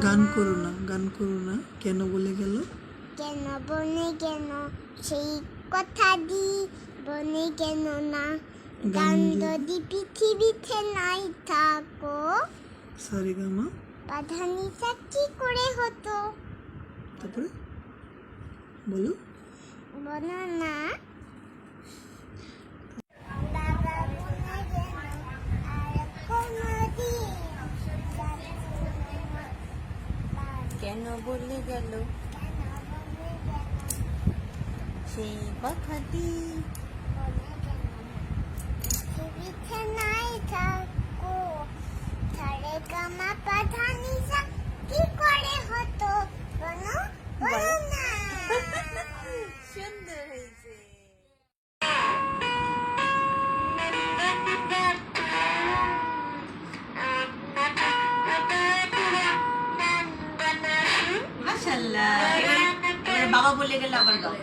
গান করো না, গান করো না। কেন বলে গেল? কেন বনে কেন সেই কথা দি বনে কেন না গান যদি পৃথিবীতে নাই থাকো সারেগামা বাধানিসা কি করে হতো? তারপরে বলো। বলো না। কেন বলে গেল সেই কথাটি পৃথিবীতে নাই থাকো সারেগামা বাধানিসা কি করে হতো? বলো বলো না। সুন্দর হয়েছে। মাশাআল্লাহ। এবারে বাবা বলে গেল আবার গাও।